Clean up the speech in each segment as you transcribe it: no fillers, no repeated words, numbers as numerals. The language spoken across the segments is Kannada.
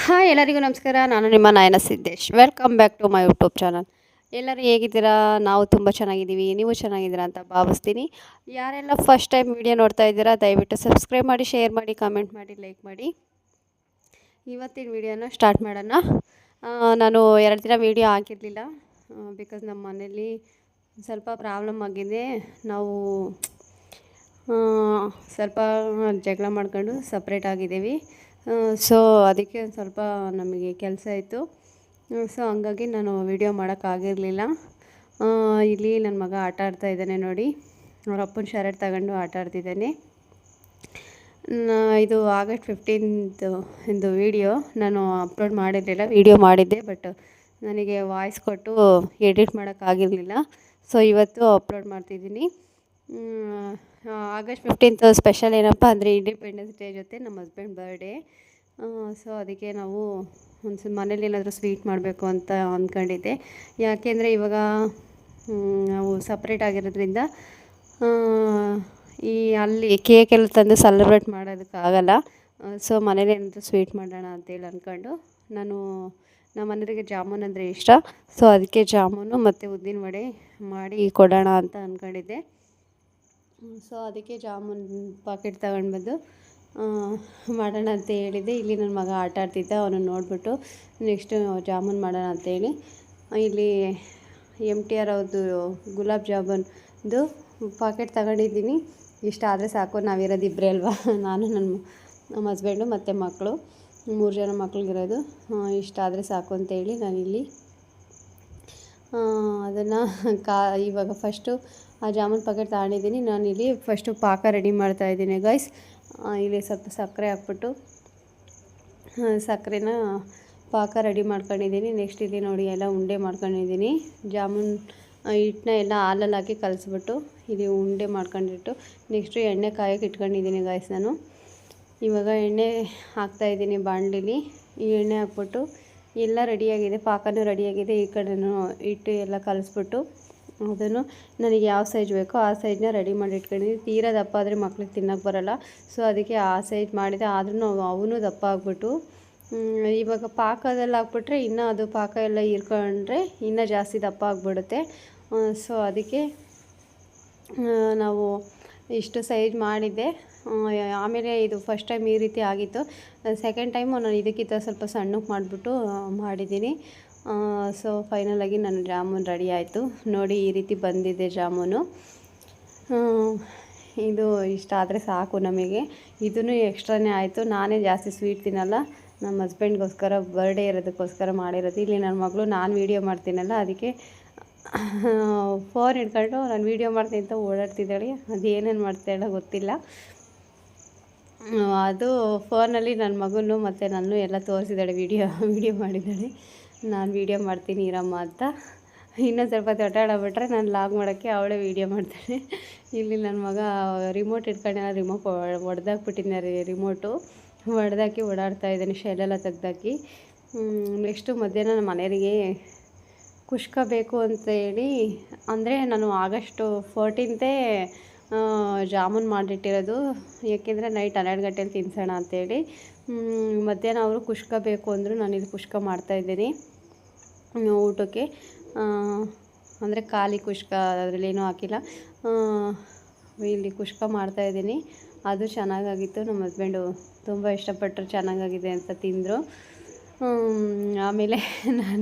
ಹಾಯ್ ಎಲ್ಲರಿಗೂ ನಮಸ್ಕಾರ. ನಾನು ನಿಮ್ಮ Nayana Siddesh. Welcome back to my YouTube channel. ಎಲ್ಲರೂ ಹೇಗಿದ್ದೀರಾ? ನಾವು ತುಂಬ ಚೆನ್ನಾಗಿದ್ದೀವಿ. ನೀವು ಚೆನ್ನಾಗಿದ್ದೀರಾ ಅಂತ ಭಾವಿಸ್ತೀನಿ. ಯಾರೆಲ್ಲ ಫಸ್ಟ್ ಟೈಮ್ ವಿಡಿಯೋ ನೋಡ್ತಾ ಇದ್ದೀರಾ ದಯವಿಟ್ಟು ಸಬ್ಸ್ಕ್ರೈಬ್ ಮಾಡಿ, ಶೇರ್ ಮಾಡಿ, ಕಾಮೆಂಟ್ ಮಾಡಿ, ಲೈಕ್ ಮಾಡಿ. ಇವತ್ತಿನ ವಿಡಿಯೋನ ಸ್ಟಾರ್ಟ್ ಮಾಡೋಣ. ನಾನು 2 ದಿನ ವಿಡಿಯೋ ಹಾಕಿರಲಿಲ್ಲ ಬಿಕಾಸ್ ನಮ್ಮ ಮನೇಲಿ ಸ್ವಲ್ಪ ಪ್ರಾಬ್ಲಮ್ ಆಗಿದೆ. ನಾವು ಸ್ವಲ್ಪ ಜಗಳ ಮಾಡ್ಕೊಂಡು ಸಪ್ರೇಟ್ ಆಗಿದ್ದೀವಿ. ಸೊ ಅದಕ್ಕೆ ಒಂದು ಸ್ವಲ್ಪ ನಮಗೆ ಕೆಲಸ ಇತ್ತು. ಸೊ ಹಂಗಾಗಿ ನಾನು ವಿಡಿಯೋ ಮಾಡೋಕ್ಕಾಗಿರಲಿಲ್ಲ. ಇಲ್ಲಿ ನನ್ನ ಮಗ ಆಟ ಆಡ್ತಾ ಇದ್ದಾನೆ ನೋಡಿ. ಅವ್ರ ಅಪ್ಪನ ಶರ್ಟ್ ತಗೊಂಡು ಆಟ ಆಡ್ತಿದ್ದಾನೆ. ಇದು ಆಗಸ್ಟ್ 15th ಇಂದು ವಿಡಿಯೋ ನಾನು ಅಪ್ಲೋಡ್ ಮಾಡಿರಲಿಲ್ಲ. ವಿಡಿಯೋ ಮಾಡಿದ್ದೆ ಬಟ್ ನನಗೆ ವಾಯ್ಸ್ ಕೊಟ್ಟು ಎಡಿಟ್ ಮಾಡೋಕ್ಕಾಗಿರಲಿಲ್ಲ. ಸೊ ಇವತ್ತು ಅಪ್ಲೋಡ್ ಮಾಡ್ತಿದ್ದೀನಿ. ಆಗಸ್ಟ್ 15th ಸ್ಪೆಷಲ್ ಏನಪ್ಪ ಅಂದರೆ ಇಂಡಿಪೆಂಡೆನ್ಸ್ ಡೇ ಜೊತೆ ನಮ್ಮ ಹಸ್ಬೆಂಡ್ ಬರ್ಡೇ. ಸೊ ಅದಕ್ಕೆ ನಾವು ಒಂದು ಮನೇಲಿ ಏನಾದರೂ ಸ್ವೀಟ್ ಮಾಡಬೇಕು ಅಂತ ಅಂದ್ಕೊಂಡಿದ್ದೆ. ಯಾಕೆಂದರೆ ಇವಾಗ ನಾವು ಸಪ್ರೇಟ್ ಆಗಿರೋದ್ರಿಂದ ಅಲ್ಲಿ ಕೇಕ್ ಎಲ್ಲ ತಂದು ಸೆಲೆಬ್ರೇಟ್ ಮಾಡೋದಕ್ಕಾಗಲ್ಲ. ಸೊ ಮನೇಲಿ ಏನಾದರೂ ಸ್ವೀಟ್ ಮಾಡೋಣ ಅಂತೇಳಿ ಅಂದ್ಕೊಂಡು ನಮ್ಮ ಮನೆಯವರಿಗೆ ಜಾಮೂನ್ ಅಂದರೆ ಇಷ್ಟ. ಸೊ ಅದಕ್ಕೆ ಜಾಮೂನು ಮತ್ತು ಉದ್ದಿನ ವಡೆ ಮಾಡಿ ಕೊಡೋಣ ಅಂತ ಅಂದ್ಕೊಂಡಿದ್ದೆ. ಸೊ ಅದಕ್ಕೆ ಜಾಮೂನ್ ಪಾಕೆಟ್ ತಗೊಂಡು ಬಂದು ಮಾಡೋಣ ಅಂತ ಹೇಳಿದ್ದೆ. ಇಲ್ಲಿ ನನ್ನ ಮಗ ಆಟ ಆಡ್ತಿದ್ದ, ಅವನನ್ನು ನೋಡಿಬಿಟ್ಟು ನೆಕ್ಸ್ಟು ಜಾಮೂನ್ ಮಾಡೋಣ ಅಂತೇಳಿ ಇಲ್ಲಿ MTR ಅವ್ರದ್ದು ಗುಲಾಬ್ ಜಾಮೂನ್ದು ಪಾಕೆಟ್ ತಗೊಂಡಿದ್ದೀನಿ. ಇಷ್ಟ ಆದರೆ ಸಾಕು, ನಾವಿರೋದು ಇಬ್ಬರೇ ಅಲ್ವಾ, ನಾನು ನಮ್ಮ ಹಸ್ಬೆಂಡು ಮತ್ತು ಮಕ್ಕಳು, 3 ಜನ ಮಕ್ಳಿಗಿರೋದು. ಇಷ್ಟ ಆದರೆ ಸಾಕು ಅಂತೇಳಿ ನಾನಿಲ್ಲಿ ಅದನ್ನು ಇವಾಗ ಫಸ್ಟು ಆ ಜಾಮೂನ್ ಪಾಕೆಟ್ ತಗೊಂಡಿದ್ದೀನಿ. ನಾನಿಲ್ಲಿ ಫಸ್ಟು ಪಾಕ ರೆಡಿ ಮಾಡ್ತಾಯಿದ್ದೀನಿ ಗೈಸ್. ಇಲ್ಲಿ ಸ್ವಲ್ಪ ಸಕ್ಕರೆ ಹಾಕ್ಬಿಟ್ಟು ಸಕ್ಕರೆನ ಪಾಕ ರೆಡಿ ಮಾಡ್ಕೊಂಡಿದ್ದೀನಿ. ನೆಕ್ಸ್ಟ್ ಇಲ್ಲಿ ನೋಡಿ ಎಲ್ಲ ಉಂಡೆ ಮಾಡ್ಕೊಂಡಿದ್ದೀನಿ. ಜಾಮೂನ್ ಹಿಟ್ಟನ್ನ ಎಲ್ಲ ಹಾಲಲ್ಲಿ ಹಾಕಿ ಕಲಿಸ್ಬಿಟ್ಟು ಇಲ್ಲಿ ಉಂಡೆ ಮಾಡ್ಕೊಂಡಿಟ್ಟು ನೆಕ್ಸ್ಟು ಎಣ್ಣೆ ಕಾಯೋಕೆ ಇಟ್ಕೊಂಡಿದ್ದೀನಿ ಗೈಸ್. ನಾನು ಇವಾಗ ಎಣ್ಣೆ ಹಾಕ್ತಾಯಿದ್ದೀನಿ ಬಾಣಲಿಲಿ. ಈ ಎಣ್ಣೆ ಹಾಕ್ಬಿಟ್ಟು ಎಲ್ಲ ರೆಡಿಯಾಗಿದೆ, ಪಾಕನೂ ರೆಡಿಯಾಗಿದೆ. ಈ ಕಡೆನೂ ಹಿಟ್ಟು ಎಲ್ಲ ಕಲಿಸ್ಬಿಟ್ಟು ಅದನ್ನು ನನಗೆ ಯಾವ ಸೈಜ್ ಬೇಕೋ ಆ ಸೈಜನ್ನ ರೆಡಿ ಮಾಡಿ ಇಟ್ಕೊಂಡಿದ್ದೀನಿ. ತೀರಾ ದಪ್ಪ ಆದರೆ ಮಕ್ಳಿಗೆ ತಿನ್ನೋಕ್ಕೆ ಬರೋಲ್ಲ. ಸೊ ಅದಕ್ಕೆ ಆ ಸೈಜ್ ಮಾಡಿದೆ. ಆದ್ರೂ ಅವನು ದಪ್ಪ ಆಗಿಬಿಟ್ಟು ಇವಾಗ ಪಾಕದಲ್ಲಿ ಹಾಕ್ಬಿಟ್ರೆ ಇನ್ನೂ ಅದು ಪಾಕ ಎಲ್ಲ ಹೀರ್ಕೊಂಡ್ರೆ ಇನ್ನೂ ಜಾಸ್ತಿ ದಪ್ಪ ಆಗಿಬಿಡುತ್ತೆ. ಸೊ ಅದಕ್ಕೆ ನಾವು ಇಷ್ಟು ಸೈಜ್ ಮಾಡಿದ್ದೆ. ಆಮೇಲೆ ಇದು ಫಸ್ಟ್ ಟೈಮ್ ಈ ರೀತಿ ಆಗಿತ್ತು. ಸೆಕೆಂಡ್ ಟೈಮು ನಾನು ಇದಕ್ಕಿಂತ ಸ್ವಲ್ಪ ಸಣ್ಣಕ್ಕೆ ಮಾಡಿಬಿಟ್ಟು ಮಾಡಿದ್ದೀನಿ. ಸೊ ಫೈನಲಾಗಿ ನನ್ನ ಜಾಮೂನ್ ರೆಡಿ ಆಯಿತು ನೋಡಿ. ಈ ರೀತಿ ಬಂದಿದೆ ಜಾಮೂನು. ಇದು ಇಷ್ಟ ಆದರೆ ಸಾಕು ನಮಗೆ. ಇದೂ ಎಕ್ಸ್ಟ್ರಾನೇ ಆಯಿತು. ನಾನೇ ಜಾಸ್ತಿ ಸ್ವೀಟ್ ತಿನ್ನಲ್ಲ, ನಮ್ಮ ಹಸ್ಬೆಂಡ್ಗೋಸ್ಕರ ಬರ್ಡೇ ಇರೋದಕ್ಕೋಸ್ಕರ ಮಾಡಿರೋದು. ಇಲ್ಲಿ ನನ್ನ ಮಗಳು ನಾನು ವೀಡಿಯೋ ಮಾಡ್ತೀನಲ್ಲ ಅದಕ್ಕೆ ಫೋನ್ ಹಿಡ್ಕೊಂಡು ನಾನು ವೀಡಿಯೋ ಮಾಡ್ತೀನಿ ಅಂತ ಓಡಾಡ್ತಿದ್ದಾಳೆ. ಅದು ಏನೇನು ಮಾಡ್ತಾಳೆ ಗೊತ್ತಿಲ್ಲ. ಅದು ಫೋನಲ್ಲಿ ನನ್ನ ಮಗನೂ ಮತ್ತು ನಾನು ಎಲ್ಲ ತೋರಿಸಿದ್ದಾಳೆ, ವೀಡಿಯೋ ಮಾಡಿದ್ದಾಳೆ. ನಾನು ವೀಡಿಯೋ ಮಾಡ್ತೀನಿ ಇರಮ್ಮ ಅಂತ. ಇನ್ನೊಂದು ಸ್ವಲ್ಪ ತೊಟಾಡಬಿಟ್ರೆ ನಾನು ಲಾಗ್ ಮಾಡೋಕ್ಕೆ ಅವಳೇ ವೀಡಿಯೋ ಮಾಡ್ತಾಳೆ. ಇಲ್ಲಿ ನನ್ನ ಮಗ ರಿಮೋಟ್ ಇಟ್ಕೊಂಡು ರಿಮೋಟ್ ಒಡೆದಾಕ್ಬಿಟ್ಟಿದ್ದಾರೆ. ರಿಮೋಟು ಒಡೆದಾಕಿ ಓಡಾಡ್ತಾ ಇದ್ದಾನೆ, ಶೆಲ್ಲೆಲ್ಲ ತೆಗ್ದಾಕಿ. ನೆಕ್ಸ್ಟು ಮಧ್ಯಾಹ್ನ ನಮ್ಮ ಮನೆಯವರಿಗೆ ಕುಷ್ಕ ಬೇಕು ಅಂತ ಹೇಳಿ, ಅಂದರೆ ನಾನು ಆಗಸ್ಟ್ 14th ಜಾಮೂನ್ ಮಾಡಿಟ್ಟಿರೋದು. ಏಕೆಂದರೆ ನೈಟ್ 12 ಗಂಟೆಲಿ ತಿನ್ಸೋಣ ಅಂತೇಳಿ. ಮಧ್ಯಾಹ್ನ ಅವರು ಕುಷ್ಕ ಬೇಕು ಅಂದರು. ನಾನಿಲ್ಲಿ ಕುಷ್ಕ ಮಾಡ್ತಾಯಿದ್ದೀನಿ ಊಟಕ್ಕೆ. ಅಂದರೆ ಖಾಲಿ ಕುಷ್ಕ, ಅದರಲ್ಲಿ ಏನೂ ಹಾಕಿಲ್ಲ. ಇಲ್ಲಿ ಕುಷ್ಕ ಮಾಡ್ತಾಯಿದ್ದೀನಿ. ಅದು ಚೆನ್ನಾಗಾಗಿತ್ತು. ನಮ್ಮ ಹಸ್ಬೆಂಡು ತುಂಬ ಇಷ್ಟಪಟ್ಟರು, ಚೆನ್ನಾಗಾಗಿದೆ ಅಂತ ತಿಂದರು. ಆಮೇಲೆ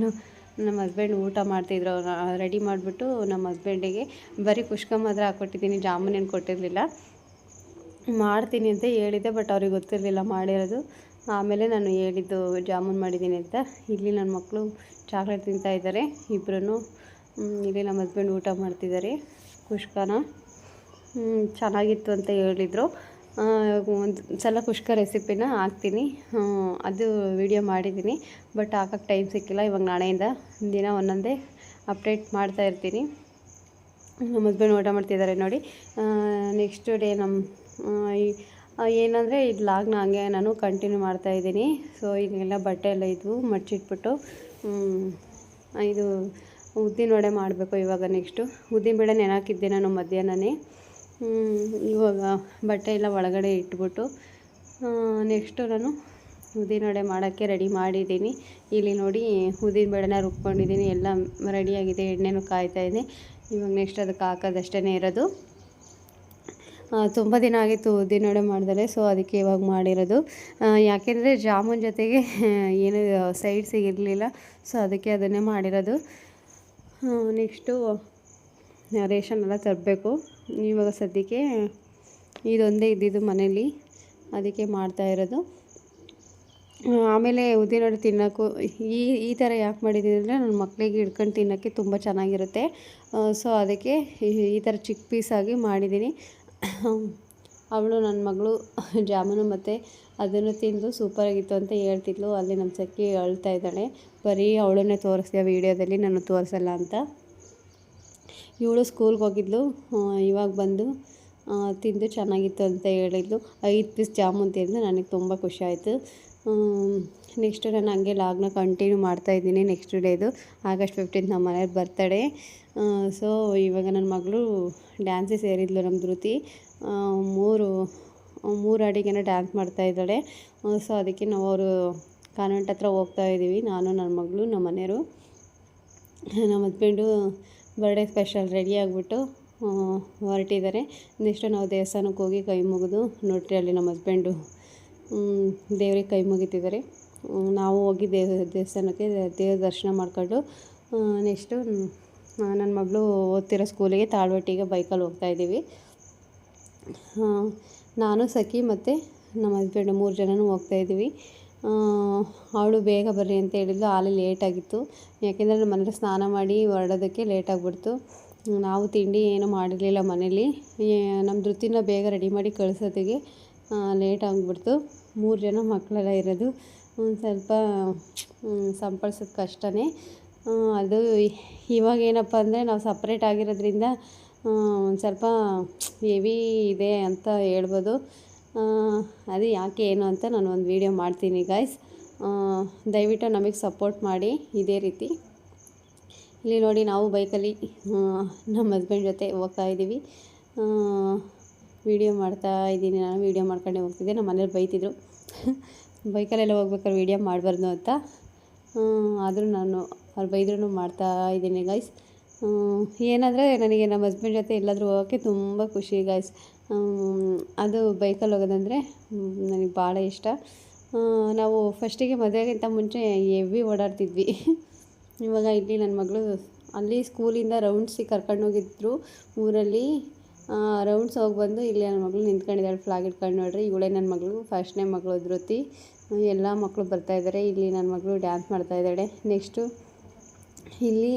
ನಮ್ಮ ಹಸ್ಬೆಂಡ್ ಊಟ ಮಾಡ್ತಿದ್ರು. ರೆಡಿ ಮಾಡಿಬಿಟ್ಟು ನಮ್ಮ ಹಸ್ಬೆಂಡಿಗೆ ಬರೀ ಕುಷ್ಕ ಮಾತ್ರ ಹಾಕ್ಕೊಟ್ಟಿದ್ದೀನಿ, ಜಾಮೂನ್ ಏನು ಕೊಟ್ಟಿರಲಿಲ್ಲ. ಮಾಡ್ತೀನಿ ಅಂತ ಹೇಳಿದ್ದೆ ಬಟ್ ಅವ್ರಿಗೆ ಗೊತ್ತಿರಲಿಲ್ಲ ಮಾಡಿರೋದು. ಆಮೇಲೆ ನಾನು ಹೇಳಿದ್ದು ಜಾಮೂನ್ ಮಾಡಿದ್ದೀನಿ ಅಂತ. ಇಲ್ಲಿ ನನ್ನ ಮಕ್ಕಳು ಚಾಕ್ಲೇಟ್ ತಿಂತಾಯಿದ್ದಾರೆ ಇಬ್ಬರೂ. ಇಲ್ಲಿ ನಮ್ಮ ಹಸ್ಬೆಂಡ್ ಊಟ ಮಾಡ್ತಿದ್ದಾರೆ ಕುಷ್ಕನ. ಚೆನ್ನಾಗಿತ್ತು ಅಂತ ಹೇಳಿದರು. ಒಂದು ಸಲ ಕುಷ್ಕ ರೆಸಿಪಿನ ಹಾಕ್ತೀನಿ, ಅದು ವಿಡಿಯೋ ಮಾಡಿದ್ದೀನಿ ಬಟ್ ಹಾಕೋಕ್ಕೆ ಟೈಮ್ ಸಿಕ್ಕಿಲ್ಲ. ಇವಾಗ ನಾಳೆಯಿಂದ ದಿನ ಒಂದೊಂದೇ ಅಪ್ಡೇಟ್ ಮಾಡ್ತಾಯಿರ್ತೀನಿ. ನಮ್ಮ ಹಸ್ಬೆಂಡ್ ಊಟ ಮಾಡ್ತಿದ್ದಾರೆ ನೋಡಿ. ನೆಕ್ಸ್ಟ್ ಡೇ ಏನಂದರೆ ಈ ವ್ಲಾಗ್ನ ಹಂಗೆ ನಾನು ಕಂಟಿನ್ಯೂ ಮಾಡ್ತಾಯಿದ್ದೀನಿ. ಸೊ ಇದೆಲ್ಲ ಬಟ್ಟೆ ಎಲ್ಲ ಇದ್ವು ಮಡ್ಚಿಟ್ಬಿಟ್ಟು ಇದು ಉದ್ದಿನ ವಡೆ ಮಾಡಬೇಕು ಇವಾಗ. ನೆಕ್ಸ್ಟು ಉದ್ದಿನಬೇಳೆ ನೆನೆಹಾಕಿದ್ದೆ ನಾನು ಮಧ್ಯಾಹ್ನನೇ. ಇವಾಗ ಬಟ್ಟೆ ಎಲ್ಲ ಒಳಗಡೆ ಇಟ್ಬಿಟ್ಟು ನೆಕ್ಸ್ಟು ನಾನು ಉದ್ದಿನವಡೆ ಮಾಡೋಕ್ಕೆ ರೆಡಿ ಮಾಡಿದ್ದೀನಿ. ಇಲ್ಲಿ ನೋಡಿ ಉದ್ದಿನ ಬೇಳೆನ ರುಬ್ಕೊಂಡಿದ್ದೀನಿ, ಎಲ್ಲ ರೆಡಿಯಾಗಿದೆ, ಎಣ್ಣೆನೂ ಕಾಯ್ತಾಯಿದೆ. ಇವಾಗ ನೆಕ್ಸ್ಟ್ ಅದಕ್ಕೆ ಹಾಕೋದಷ್ಟೇ ಇರೋದು. ತುಂಬ ದಿನ ಆಗಿತ್ತು ಉದ್ದಿನವಡೆ ಮಾಡಿದರೆ, ಸೊ ಅದಕ್ಕೆ ಇವಾಗ ಮಾಡಿರೋದು. ಯಾಕೆಂದರೆ ಜಾಮೂನ್ ಜೊತೆಗೆ ಏನು ಸೈಡ್ಸ್ ಇರಲಿಲ್ಲ, ಸೊ ಅದಕ್ಕೆ ಅದನ್ನೇ ಮಾಡಿರೋದು. ನೆಕ್ಸ್ಟು ರೇಷನ್ ಎಲ್ಲ ತರಬೇಕು. ಇವಾಗ ಸದ್ಯಕ್ಕೆ ಇದೊಂದೇ ಇದ್ದಿದ್ದು ಮನೇಲಿ, ಅದಕ್ಕೆ ಮಾಡ್ತಾಯಿರೋದು. ಆಮೇಲೆ ಉದ್ದಿನವಡೆ ತಿನ್ನೋಕ್ಕೂ ಈ ಥರ ಯಾಕೆ ಮಾಡಿದ್ದೀನಿ ಅಂದರೆ ನನ್ನ ಮಕ್ಕಳಿಗೆ ಹಿಡ್ಕೊಂಡು ತಿನ್ನೋಕ್ಕೆ ತುಂಬ ಚೆನ್ನಾಗಿರುತ್ತೆ. ಸೊ ಅದಕ್ಕೆ ಈ ಥರ ಚಿಕ್ಕ ಪೀಸಾಗಿ ಮಾಡಿದ್ದೀನಿ. ಅವಳು ನನ್ನ ಮಗಳು ಜಾಮೂನು ಮತ್ತು ಅದನ್ನು ತಿಂದು ಸೂಪರಾಗಿತ್ತು ಅಂತ ಹೇಳ್ತಿದ್ಲು. ಅಲ್ಲಿ ನಮ್ಮ ಸಖಿ ಅಳ್ತಾ ಇದ್ದಾಳೆ, ಬರೀ ಅವಳನ್ನೇ ತೋರಿಸ್ದೆ ವೀಡಿಯೋದಲ್ಲಿ, ನಾನು ತೋರಿಸಲ್ಲ ಅಂತ. ಇವಳು ಸ್ಕೂಲ್ಗೆ ಹೋಗಿದ್ಲು, ಇವಾಗ ಬಂದು ತಿಂದು ಚೆನ್ನಾಗಿತ್ತು ಅಂತ ಹೇಳಿದ್ಲು. 5 ಪೀಸ್ ಜಾಮೂನ್ ತಿಂದು ನನಗೆ ತುಂಬ ಖುಷಿ ಆಯಿತು. ನೆಕ್ಸ್ಟು ನಾನು ಹಂಗೆ ಲಾಗ್ನ ಕಂಟಿನ್ಯೂ ಮಾಡ್ತಾಯಿದ್ದೀನಿ. ನೆಕ್ಸ್ಟ್ ಡೇದು August 15 ನಮ್ಮ ಮನೆಯವ್ರ ಬರ್ತಡೇ. ಸೊ ಇವಾಗ ನನ್ನ ಮಗಳು ಡ್ಯಾನ್ಸಿಗೆ ಸೇರಿದ್ಲು. ನಮ್ಮ ಧೃತಿ ಮೂರು ಅಡಿಗೆನ ಡ್ಯಾನ್ಸ್ ಮಾಡ್ತಾಯಿದ್ದಾಳೆ. ಸೊ ಅದಕ್ಕೆ ನಾವು ಅವರು ಕಾನ್ವೆಂಟ್ ಹತ್ರ ಹೋಗ್ತಾಯಿದ್ದೀವಿ, ನಾನು ನನ್ನ ಮಗಳು ನಮ್ಮ ಮನೆಯವರು. ನಮ್ಮ ಹಸ್ಬೆಂಡು ಬರ್ಡೇ ಸ್ಪೆಷಲ್ ರೆಡಿ ಆಗಿಬಿಟ್ಟು ಹೊರಟಿದ್ದಾರೆ. ನೆಕ್ಸ್ಟು ನಾವು ದೇವಸ್ಥಾನಕ್ಕೆ ಹೋಗಿ ಕೈ ಮುಗಿದು ನೋಡ್ರಿ, ಅಲ್ಲಿ ನಮ್ಮ ಹಸ್ಬೆಂಡು ದೇವ್ರಿಗೆ ಕೈ ಮುಗಿತಿದ್ದಾರೆ. ನಾವು ಹೋಗಿ ದೇವಸ್ಥಾನಕ್ಕೆ ದೇವ್ರ ದರ್ಶನ ಮಾಡ್ಕೊಂಡು ನೆಕ್ಸ್ಟು ನನ್ನ ಮಗಳು ಓದ್ತಿರೋ ಸ್ಕೂಲಿಗೆ ತಾಳ್ವಟ್ಟಿಗೆ ಬೈಕಲ್ಲಿ ಹೋಗ್ತಾಯಿದ್ದೀವಿ. ನಾನು ಸಖಿ ಮತ್ತು ನಮ್ಮ ಹಸ್ಬೆಂಡು 3 ಜನನೂ ಹೋಗ್ತಾಯಿದ್ದೀವಿ. ಅವಳು ಬೇಗ ಬರ್ರಿ ಅಂತ ಹೇಳಿದ್ಲು. ಅಲ್ಲಿ ಲೇಟಾಗಿತ್ತು, ಯಾಕೆಂದರೆ ನಮ್ಮ ಮನೇಲಿ ಸ್ನಾನ ಮಾಡಿ ಹೊರಡೋದಕ್ಕೆ ಲೇಟಾಗಿಬಿಡ್ತು. ನಾವು ತಿಂಡಿ ಏನೂ ಮಾಡಿರಲಿಲ್ಲ ಮನೇಲಿ. ನಮ್ಮ ಧೃತಿನ ಬೇಗ ರೆಡಿ ಮಾಡಿ ಕಳಿಸೋದಿಗೆ ಲೇಟ್ ಆಗಿಬಿಡ್ತು. 3 ಜನ ಮಕ್ಕಳೆಲ್ಲ ಇರೋದು ಒಂದು ಸ್ವಲ್ಪ ಸಂಪಡಿಸೋದು ಕಷ್ಟನೇ. ಅದು ಇವಾಗ ಏನಪ್ಪ ಅಂದರೆ ನಾವು ಸಪ್ರೇಟ್ ಆಗಿರೋದ್ರಿಂದ ಒಂದು ಸ್ವಲ್ಪ ಹೆವಿ ಇದೆ ಅಂತ ಹೇಳ್ಬೋದು. ಅದು ಯಾಕೆ ಏನು ಅಂತ ನಾನು ಒಂದು ವೀಡಿಯೋ ಮಾಡ್ತೀನಿ ಗಾಯ್ಸ್. ದಯವಿಟ್ಟು ನಮಗೆ ಸಪೋರ್ಟ್ ಮಾಡಿ ಇದೇ ರೀತಿ. ಇಲ್ಲಿ ನೋಡಿ, ನಾವು ಬೈಕಲ್ಲಿ ನಮ್ಮ ಹಸ್ಬೆಂಡ್ ಜೊತೆ ಹೋಗ್ತಾಯಿದ್ದೀವಿ. ವೀಡಿಯೋ ಮಾಡ್ತಾಯಿದ್ದೀನಿ, ನಾನು ವೀಡಿಯೋ ಮಾಡ್ಕೊಂಡೇ ಹೋಗ್ತಿದ್ದೆ. ನಮ್ಮ ಮನೇಲಿ ಬೈತಿದ್ರು ಬೈಕಲ್ಲೆಲ್ಲ ಹೋಗ್ಬೇಕಾದ್ರೆ ವೀಡಿಯೋ ಮಾಡಬಾರ್ದು ಅಂತ. ಆದರೂ ನಾನು ಅವ್ರು ಬೈದ್ರೂ ಮಾಡ್ತಾಯಿದ್ದೀನಿ ಗೈಸ್. ಏನಂದರೆ ನನಗೆ ನಮ್ಮ ಹಸ್ಬೆಂಡ್ ಜೊತೆ ಎಲ್ಲಾದರೂ ಹೋಗೋಕ್ಕೆ ತುಂಬ ಖುಷಿ ಗೈಸ್. ಅದು ಬೈಕಲ್ಲಿ ಹೋಗೋದಂದರೆ ನನಗೆ ಭಾಳ ಇಷ್ಟ. ನಾವು ಫಸ್ಟಿಗೆ ಮದುವೆಗಿಂತ ಮುಂಚೆ ಹೆವಿ ಓಡಾಡ್ತಿದ್ವಿ. ಇವಾಗ ಇಲ್ಲಿ ನನ್ನ ಮಗಳು ಅಲ್ಲಿ ಸ್ಕೂಲಿಂದ ರೌಂಡ್ಸಿಗೆ ಕರ್ಕೊಂಡೋಗಿದ್ರು ಊರಲ್ಲಿ. ರೌಂಡ್ಸ್ ಹೋಗಿ ಬಂದು ಇಲ್ಲಿ ನನ್ನ ಮಗಳು ನಿಂತ್ಕೊಂಡಿದ್ದಾಳೆ ಫ್ಲಾಗ್ ಇಟ್ಕೊಂಡು. ನೋಡ್ರಿ, ಇವಳೇ ನನ್ನ ಮಗಳು, ಫಸ್ಟ್ನೇ ಮಗಳು ಧೃತಿ. ಎಲ್ಲ ಮಕ್ಕಳು ಬರ್ತಾಯಿದ್ದಾರೆ. ಇಲ್ಲಿ ನನ್ನ ಮಗಳು ಡ್ಯಾನ್ಸ್ ಮಾಡ್ತಾಯಿದ್ದಾಳೆ. ನೆಕ್ಸ್ಟು ಇಲ್ಲಿ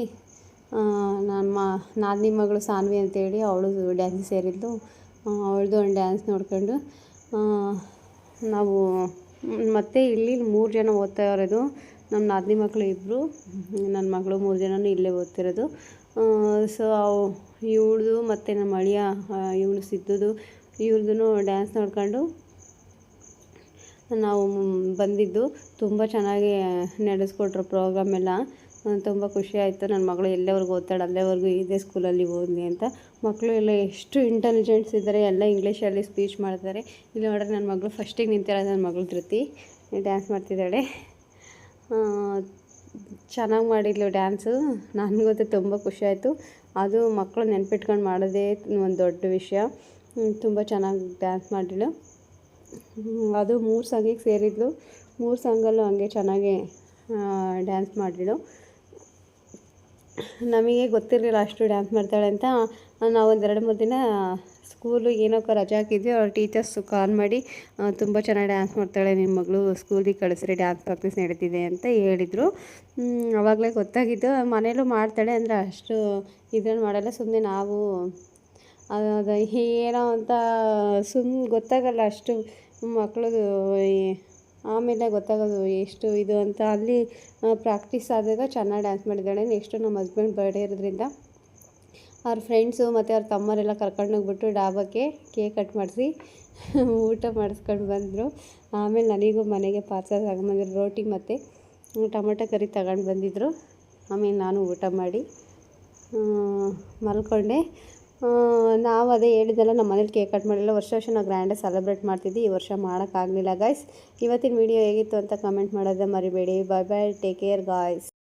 ನಮ್ಮ ನಾದಿನಿ ಮಗಳು ಸಾನ್ವಿ ಅಂತೇಳಿ ಅವಳು ಡ್ಯಾನ್ಸಿಗೆ ಸೇರಿದ್ದು. ಅವಳದು ಒಂದು ಡ್ಯಾನ್ಸ್ ನೋಡ್ಕೊಂಡು ನಾವು ಮತ್ತೆ ಇಲ್ಲಿ 3 ಜನ ಓದ್ತಾ ಇರೋದು. ನಮ್ಮ ನಾದಿನಿ ಮಕ್ಕಳು ಇಬ್ಬರು, ನನ್ನ ಮಗಳು 3 ಜನನೂ ಇಲ್ಲೇ ಓದ್ತಿರೋದು. ಸೊ ಇವಳದು ಮತ್ತು ನಮ್ಮ ಅಳಿಯ ಇವಳು ಸಿದ್ದುದು ಇವ್ರದ್ದು ಡ್ಯಾನ್ಸ್ ನೋಡ್ಕೊಂಡು ನಾವು ಬಂದಿದ್ದು. ತುಂಬ ಚೆನ್ನಾಗಿ ನಡೆಸ್ಕೊಟ್ರು ಪ್ರೋಗ್ರಾಮ್ ಎಲ್ಲ. ತುಂಬ ಖುಷಿ ಆಯಿತು. ನನ್ನ ಮಗಳು ಎಲ್ಲೇವರೆಗೂ ಓದ್ತಾಳೆ ಅಲ್ಲೇವರೆಗೂ ಇದೇ ಸ್ಕೂಲಲ್ಲಿ ಓದಲಿ ಅಂತ. ಮಕ್ಕಳು ಎಲ್ಲ ಎಷ್ಟು ಇಂಟೆಲಿಜೆಂಟ್ಸ್ ಇದ್ದಾರೆ, ಎಲ್ಲ ಇಂಗ್ಲೀಷಲ್ಲಿ ಸ್ಪೀಚ್ ಮಾಡ್ತಾರೆ. ಇಲ್ಲಿ ನೋಡ್ರೆ ನನ್ನ ಮಗಳು ಫಸ್ಟಿಗೆ ನಿಂತಿರೋದು ನನ್ನ ಮಗಳು ಧೃತಿ ಡ್ಯಾನ್ಸ್ ಮಾಡ್ತಿದ್ದಾಳೆ. ಚೆನ್ನಾಗಿ ಮಾಡಿದ್ಲು ಡ್ಯಾನ್ಸು. ನನಗಂತೂ ತುಂಬ ಖುಷಿಯಾಯಿತು. ಅದು ಮಕ್ಕಳು ನೆನ್ಪಿಟ್ಕೊಂಡು ಮಾಡೋದೇ ಒಂದು ದೊಡ್ಡ ವಿಷಯ. ತುಂಬ ಚೆನ್ನಾಗಿ ಡ್ಯಾನ್ಸ್ ಮಾಡಿದ್ಳು. ಅದು 3 ಸಾಂಗಿಗೆ ಸೇರಿದ್ಲು. 3 ಸಾಂಗಲ್ಲೂ ಹಂಗೆ ಚೆನ್ನಾಗಿ ಡ್ಯಾನ್ಸ್ ಮಾಡಿದ್ಳು. ನಮಗೆ ಗೊತ್ತಿರಲಿಲ್ಲ ಅಷ್ಟು ಡ್ಯಾನ್ಸ್ ಮಾಡ್ತಾಳೆ ಅಂತ. ನಾವು ಒಂದು 2-3 ದಿನ ಸ್ಕೂಲಿಗೆ ಏನೋಕ್ಕೆ ರಜೆ ಹಾಕಿದ್ವಿ. ಅವ್ರ ಟೀಚರ್ಸು ಕಾಲ್ ಮಾಡಿ ತುಂಬ ಚೆನ್ನಾಗಿ ಡ್ಯಾನ್ಸ್ ಮಾಡ್ತಾಳೆ, ನಿಮ್ಮ ಮಗಳು ಸ್ಕೂಲಿಗೆ ಕಳಿಸ್ರಿ, ಡ್ಯಾನ್ಸ್ ಪ್ರಾಕ್ಟೀಸ್ ನಡೀತಿದೆ ಅಂತ ಹೇಳಿದರು. ಆವಾಗಲೇ ಗೊತ್ತಾಗಿದ್ದು. ಮನೇಲೂ ಮಾಡ್ತಾಳೆ, ಅಂದರೆ ಅಷ್ಟು ಇದನ್ನು ಮಾಡಲ್ಲ. ಸುಮ್ಮನೆ ನಾವು ಅದು ಏನೋ ಅಂತ ಗೊತ್ತಾಗಲ್ಲ ಅಷ್ಟು ಮಕ್ಕಳದು. ಆಮೇಲೆ ಗೊತ್ತಾಗೋದು ಎಷ್ಟು ಇದು ಅಂತ. ಅಲ್ಲಿ ಪ್ರಾಕ್ಟೀಸ್ ಆದಾಗ ಚೆನ್ನಾಗಿ ಡ್ಯಾನ್ಸ್ ಮಾಡಿದ್ದಾಳೆ. ನೆಕ್ಸ್ಟು ನಮ್ಮ ಹಸ್ಬೆಂಡ್ ಬರ್ಡೇ ಇರೋದ್ರಿಂದ ಅವ್ರ ಫ್ರೆಂಡ್ಸು ಮತ್ತು ಅವ್ರ ತಮ್ಮರೆಲ್ಲ ಕರ್ಕೊಂಡೋಗ್ಬಿಟ್ಟು ಡಾಬಾಕ್ಕೆ ಕೇಕ್ ಕಟ್ ಮಾಡಿಸಿ ಊಟ ಮಾಡಿಸ್ಕೊಂಡು ಬಂದರು. ಆಮೇಲೆ ನನಗೂ ಮನೆಗೆ ಪಾರ್ಸಲ್ ತಗೊಂಬಂದ್ರು, ರೋಟಿ ಮತ್ತು ಟೊಮೊಟೊ ಕರಿ ತಗೊಂಡು ಬಂದಿದ್ದರು. ಆಮೇಲೆ ನಾನು ಊಟ ಮಾಡಿ ಮಲ್ಕೊಂಡೆ. ನಾವು ಅದೇ ಹೇಳಿದ್ದೆಲ್ಲ ನಮ್ಮ ಮನೇಲಿ ಕೇಕ್ ಕಟ್ ಮಾಡಿಲ್ಲ. ವರ್ಷ ನಾವು ಗ್ರ್ಯಾಂಡಾಗಿ ಸೆಲೆಬ್ರೇಟ್ ಮಾಡ್ತಿದ್ವಿ. ಈ ವರ್ಷ ಮಾಡೋಕ್ಕಾಗಲಿಲ್ಲ ಗಾಯ್ಸ್. ಇವತ್ತಿನ ವೀಡಿಯೋ ಹೇಗಿತ್ತು ಅಂತ ಕಮೆಂಟ್ ಮಾಡೋದನ್ನ ಮರಿಬೇಡಿ. ಬಾಯ್ ಬಾಯ್, ಟೇಕ್ ಕೇರ್ ಗಾಯ್ಸ್.